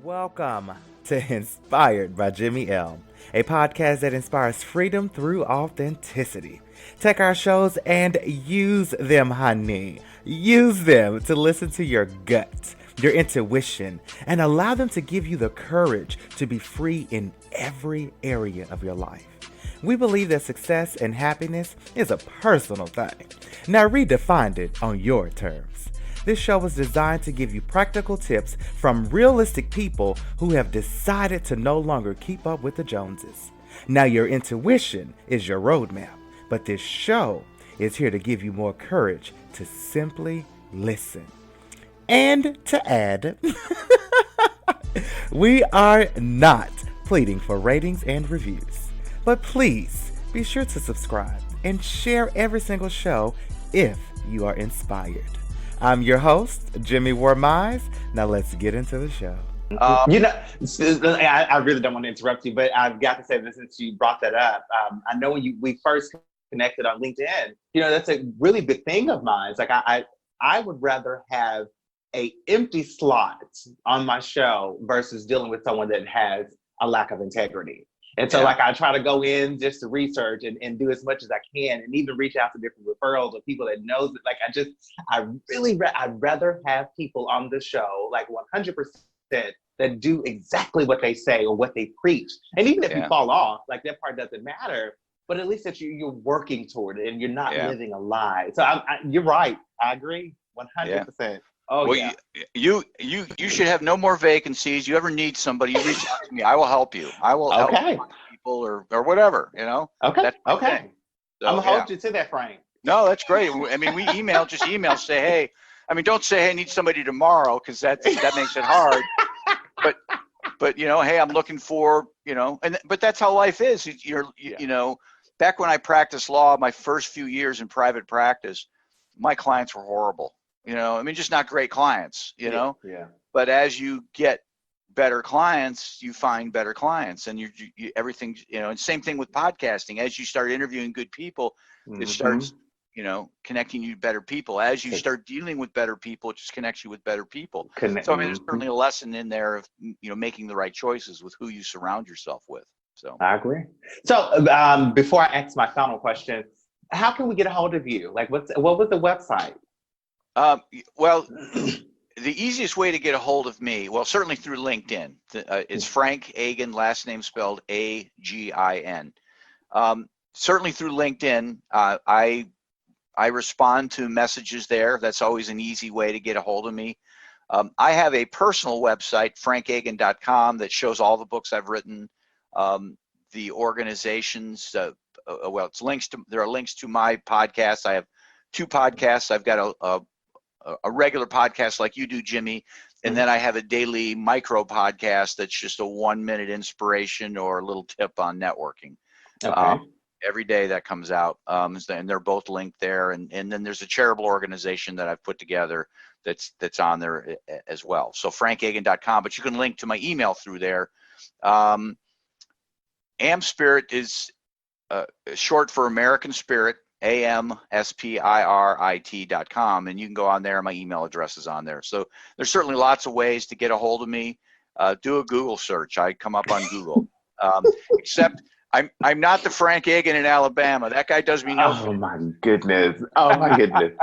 Welcome to Inspired by Jimmy L, a podcast that inspires freedom through authenticity. Take our shows and use them, honey. Use them to listen to your gut, your intuition, and allow them to give you the courage to be free in every area of your life. We believe that success and happiness is a personal thing. Now redefine it on your terms. This show is designed to give you practical tips from realistic people who have decided to no longer keep up with the Joneses. Now, your intuition is your roadmap, but this show is here to give you more courage to simply listen. And to add, we are not pleading for ratings and reviews, but please be sure to subscribe and share every single show if you are inspired. I'm your host, Jimmy Warmize. Now let's get into the show. I really don't want to interrupt you, but I've got to say this since you brought that up. I know when we first connected on LinkedIn, that's a really big thing of mine. It's like I would rather have a empty slot on my show versus dealing with someone that has a lack of integrity. And so I try to go in just to research and do as much as I can and even reach out to different referrals of people that knows it. I'd rather have people on the show, 100%, that do exactly what they say or what they preach. And even if you fall off, that part doesn't matter, but at least that you're working toward it and you're not living a lie. So you're right. I agree 100%. Oh, well, you should have no more vacancies. You ever need somebody, you reach out to me. I will help you. I will help people or whatever, Okay. That's okay. So, I'm going to hold you to that, Frank. No, that's great. I mean, we email, say, hey, don't say, hey, I need somebody tomorrow, because that makes it hard. But hey, I'm looking for, but that's how life is. Back when I practiced law, my first few years in private practice, my clients were horrible. Just not great clients, Yeah. But as you get better clients, you find better clients, and you everything, and same thing with podcasting. As you start interviewing good people, it starts, connecting you to better people. As you start dealing with better people, it just connects you with better people. So, there's certainly a lesson in there of, making the right choices with who you surround yourself with. So I agree. So before I ask my final question, how can we get a hold of you? What was the website? Well, the easiest way to get a hold of me, certainly through LinkedIn. It's Frank Agin, last name spelled Agin. Certainly through LinkedIn. I respond to messages there. That's always an easy way to get a hold of me. I have a personal website, frankagin.com, that shows all the books I've written, the organizations. It's links to. There are links to my podcasts. I have 2 podcasts. I've got a regular podcast like you do, Jimmy, and then I have a daily micro podcast that's just a 1-minute inspiration or a little tip on networking. Okay. Every day that comes out, and they're both linked there. And then there's a charitable organization that I've put together that's on there as well. So frankagin.com, but you can link to my email through there. AmSpirit is short for American Spirit. AmSpirit.com, and you can go on there. My email address is on there. So there's certainly lots of ways to get a hold of me. Do a Google search. I come up on Google. Except I'm not the Frank Agin in Alabama. That guy does me no good. Oh my goodness.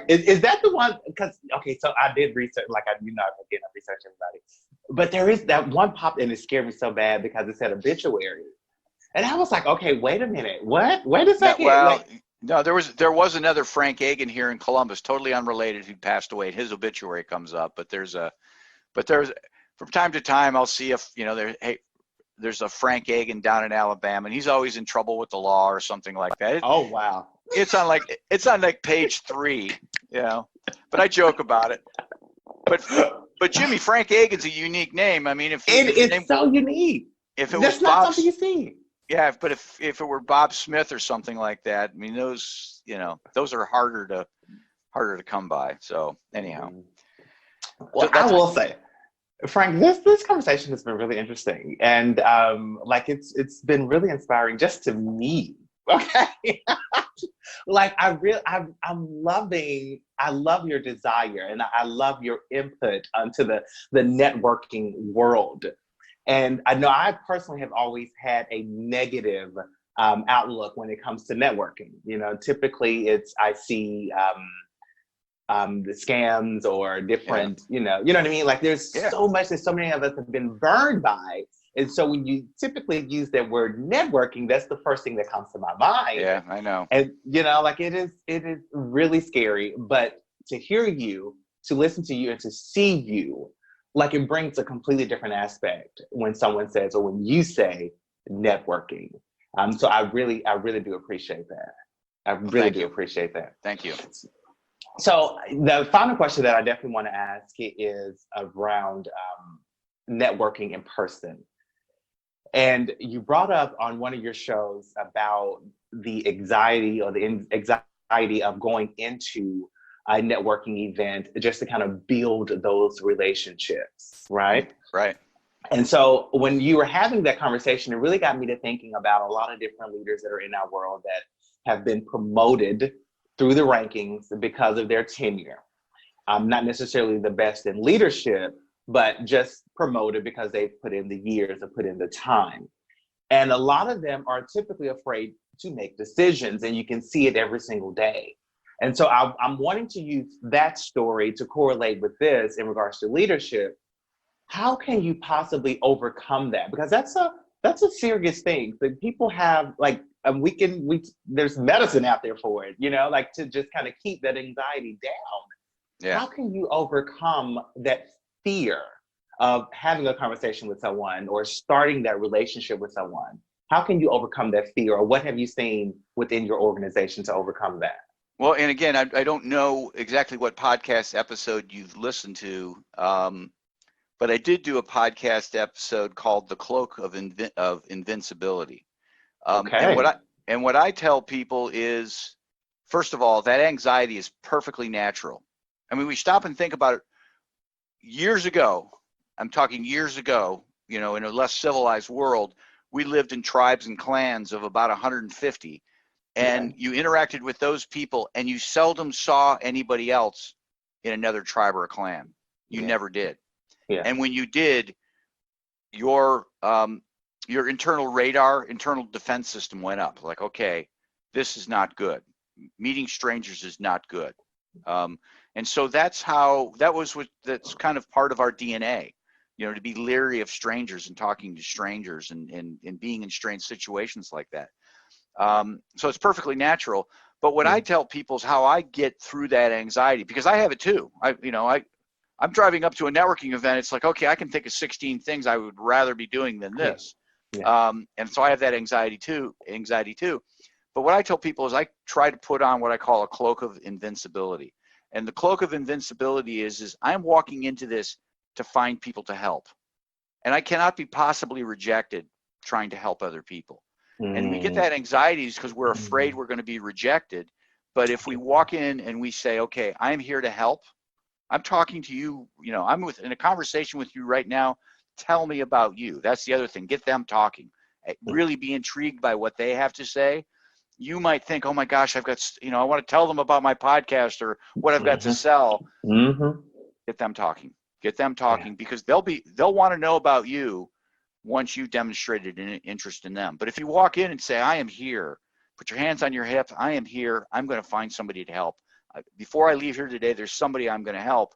Is that the one? Because so I did research. I research everybody. But there is that one pop, and it scared me so bad because it said obituary, and I was like, okay, wait a minute, what? Wait a second. No, there was another Frank Agin here in Columbus, totally unrelated, who passed away. His obituary comes up, but there's from time to time I'll see if there's a Frank Agin down in Alabama, and he's always in trouble with the law or something like that. Oh wow! It's on page 3, But I joke about it. But Jimmy, Frank Agin's a unique name. It's so unique. If it That's was not something you see. Yeah, but if it were Bob Smith or something like that, those are harder to come by. So anyhow, well, I will say, Frank, this conversation has been really interesting, and it's been really inspiring just to me Okay. Like I love your desire, and I love your input onto the networking world. And I know I personally have always had a negative outlook when it comes to networking. You know, typically I see the scams or Yeah. different, you know what I mean? Like there's Yeah. there's so many of us have been burned by. And so when you typically use that word networking, that's the first thing that comes to my mind. Yeah, I know. And like it is really scary. But to hear you, to listen to you, and to see you, like it brings a completely different aspect when someone says, or when you say networking. So I really do appreciate that. I Well, really thank do you. appreciate that. Thank you. So the final question that I definitely want to ask is around networking in person. And you brought up on one of your shows about the anxiety or the anxiety of going into a networking event just to kind of build those relationships, right? Right. And so when you were having that conversation, it really got me to thinking about a lot of different leaders that are in our world that have been promoted through the rankings because of their tenure. Not necessarily the best in leadership, but just promoted because they've put in the years or put in the time. And a lot of them are typically afraid to make decisions, and you can see it every single day. And so I'm wanting to use that story to correlate with this in regards to leadership. How can you possibly overcome that? Because that's a serious thing that people have, like, there's medicine out there for it, like to just kind of keep that anxiety down. Yeah. How can you overcome that fear of having a conversation with someone or starting that relationship with someone? How can you overcome that fear, or what have you seen within your organization to overcome that? Well, and again, I don't know exactly what podcast episode you've listened to, but I did do a podcast episode called "The Cloak of Invincibility." Okay. And what I tell people is, first of all, that anxiety is perfectly natural. I mean, we stop and think about it. Years ago, I'm talking years ago, in a less civilized world, we lived in tribes and clans of about 150, and you interacted with those people, and you seldom saw anybody else in another tribe or a clan. You never did. Yeah. And when you did, your internal defense system went up. Like, okay, this is not good. Meeting strangers is not good. And so that's kind of part of our DNA, to be leery of strangers and talking to strangers and being in strange situations like that. So it's perfectly natural. But what I tell people is how I get through that anxiety, because I have it too. I'm driving up to a networking event. It's like, okay, I can think of 16 things I would rather be doing than this. Yeah. And so I have that anxiety too. But what I tell people is I try to put on what I call a cloak of invincibility. And the cloak of invincibility is I'm walking into this to find people to help. And I cannot be possibly rejected trying to help other people. And we get that anxiety because we're afraid we're going to be rejected. But if we walk in and we say, okay, I'm here to help. I'm talking to you, I'm in a conversation with you right now. Tell me about you. That's the other thing. Get them talking. Really be intrigued by what they have to say. You might think, oh my gosh, I want to tell them about my podcast or what I've got to sell. Get them talking. Because they'll want to know about you once you demonstrated an interest in them. But if you walk in and say, I am here, put your hands on your hip, I am here, I'm going to find somebody to help. Before I leave here today, there's somebody I'm going to help.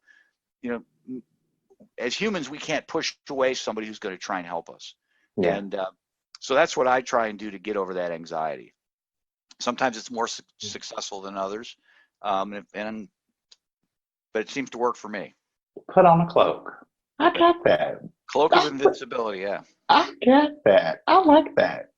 As humans, we can't push away somebody who's going to try and help us. Yeah. And so that's what I try and do to get over that anxiety. Sometimes it's more successful than others, but it seems to work for me. Put on a cloak. I got that. Cloak of invincibility, yeah. I got that. I like that.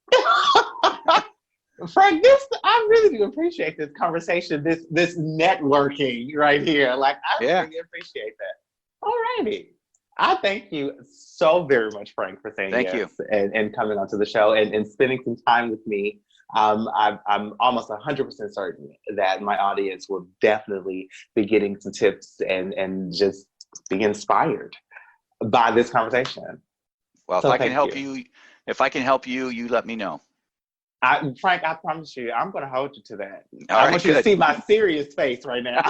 Frank, I really do appreciate this conversation, this networking right here. Like, I really appreciate that. All righty. I thank you so very much, Frank, for saying yes and coming onto the show and spending some time with me. I'm almost 100% certain that my audience will definitely be getting some tips and just be inspired by this conversation. Well, if I can help you, you let me know. Frank, I promise you, I'm going to hold you to that. All I right, want you to good. see my serious face right now.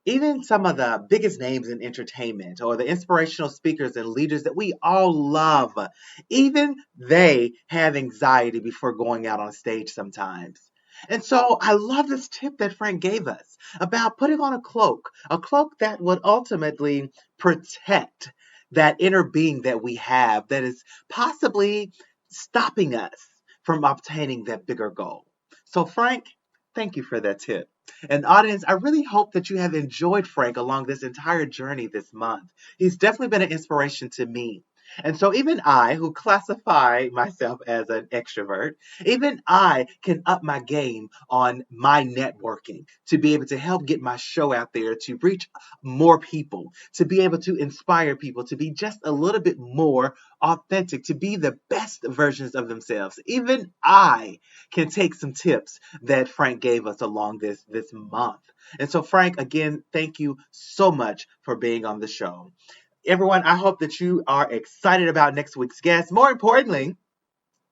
Even some of the biggest names in entertainment or the inspirational speakers and leaders that we all love, even they have anxiety before going out on stage sometimes. And so I love this tip that Frank gave us about putting on a cloak that would ultimately protect that inner being that we have that is possibly stopping us from obtaining that bigger goal. So, Frank, thank you for that tip. And audience, I really hope that you have enjoyed Frank along this entire journey this month. He's definitely been an inspiration to me. And so even I, who classify myself as an extrovert, even I can up my game on my networking to be able to help get my show out there, to reach more people, to be able to inspire people, to be just a little bit more authentic, to be the best versions of themselves. Even I can take some tips that Frank gave us along this month. And so, Frank, again, thank you so much for being on the show. Everyone, I hope that you are excited about next week's guest. More importantly,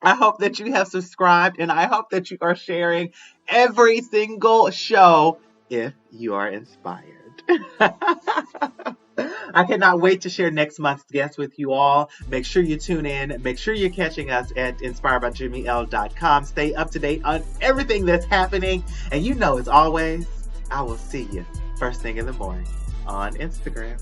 I hope that you have subscribed and I hope that you are sharing every single show if you are inspired. I cannot wait to share next month's guest with you all. Make sure you tune in. Make sure you're catching us at inspiredbyjimmyl.com. Stay up to date on everything that's happening. And you know, as always, I will see you first thing in the morning on Instagram.